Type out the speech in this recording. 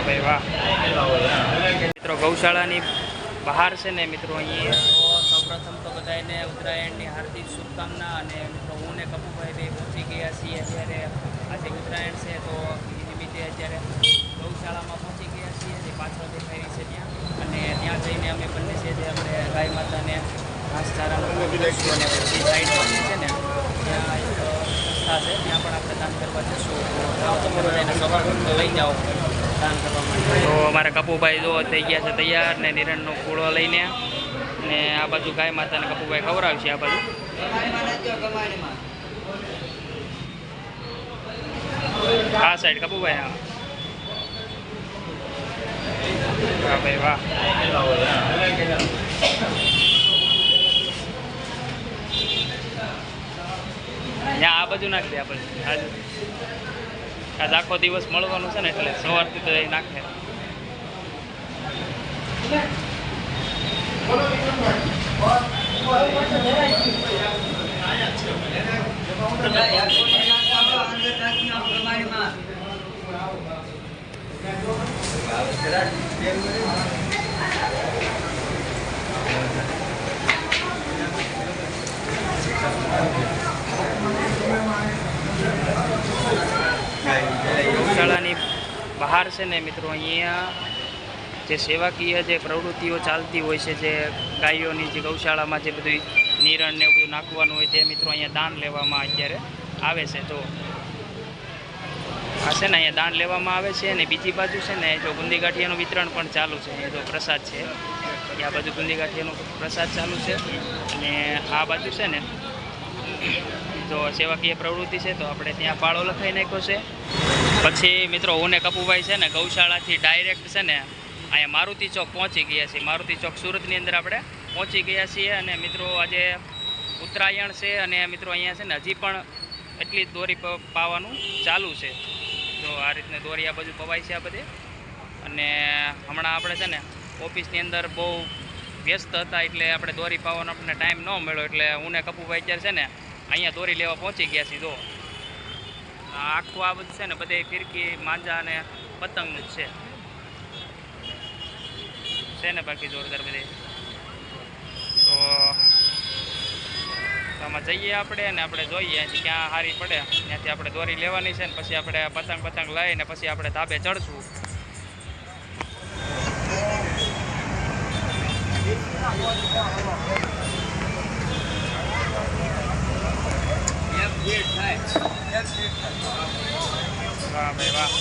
ભાઈ વાહ મિત્રો ગૌશાળાની બહાર છે ને મિત્રો અહીંયા તો સૌપ્રથમ તો બધાને ઉત્તરાયણની હાર્દિક શુભકામના અને મિત્રો હું ને કપુભાઈ બે પહોંચી ગયા છીએ અત્યારે આજે ઉત્તરાયણ છે તો એ નિમિત્તે અત્યારે ગૌશાળામાં પહોંચી ગયા છીએ જે પાછળ દેખાઈ છે ત્યાં અને ત્યાં જઈને અમે બંને છે જે આપણે ગાય માતાને ઘાસચારાનો અને પછી સાઈડ છે ને ત્યાં એક સંસ્થા છે ત્યાં પણ આપણે દાન કરવા જશું તો તમે બધાને સવારથી લઈ જાઓ દાન કરવા માટે તો અમારા કપુભાઈ જો થઈ ગયા છે તૈયાર ને નિરણનો કૂળો લઈને ને આ બાજુ ગાય માતાને કપુભાઈ ખવડાવશે આ બાજુ આ સાઈડ કપુભાઈ હા ભાઈ વાહ ત્યાં આ બાજુ નાખી દે આ બાજુ આજ આખો દિવસ મળવાનું છે ને એટલે સવારથી તો એ નાખે ગૌશાળાની બહાર છે ને મિત્રો અહીંયા જે સેવાકીય જે પ્રવૃત્તિઓ ચાલતી હોય છે જે ગાયોની જે ગૌશાળામાં જે બધું નિરણ ને બધું નાખવાનું હોય તે મિત્રો અહીંયા દાન લેવામાં અત્યારે આવે છે તો આ છે ને અહીંયા દાન લેવામાં આવે છે અને બીજી બાજુ છે ને જો બુંદી ગાંઠિયાનું વિતરણ પણ ચાલુ છે એ જો પ્રસાદ છે આ બાજુ બુંદી ગાંઠિયાનો પ્રસાદ ચાલુ છે અને આ બાજુ છે ને જો સેવાકીય પ્રવૃત્તિ છે તો આપણે ત્યાં ફાળો લખાઈ નાખ્યો છે પછી મિત્રો હું ને કપુભાઈ છે ને ગૌશાળાથી ડાયરેક્ટ છે ને અહીંયા મારુતિ ચોક પહોંચી ગયા છીએ મારુતિ ચોક સુરતની અંદર આપણે પહોંચી ગયા છીએ અને મિત્રો આજે ઉત્તરાયણ છે અને મિત્રો અહીંયા છે ને હજી પણ એટલી જ દોરી પાવાનું ચાલુ છે જો આ રીતને દોરી આ બાજુ પવાય છે આ બધે અને હમણાં આપણે છે ને ઓફિસની અંદર બહુ વ્યસ્ત હતા એટલે આપણે દોરી પાવાનો આપણને ટાઈમ ન મળ્યો એટલે હું ને કપુભાઈ અત્યારે છે ને અહીંયા દોરી લેવા પહોંચી ગયા છીએ જો આખું આ બધું છે ને બધે ફિરકી માંજા અને પતંગનું જ છે ને બાકી જોરદાર બધે તો આમાં જઈએ આપણે અને આપણે જોઈએ અહીંથી ક્યાં સારી પડે ત્યાંથી આપણે દોરી લેવાની છે ને પછી આપણે પતંગ લઈને પછી આપણે ધાબે ચડશું વાહ ભાઈ વાહ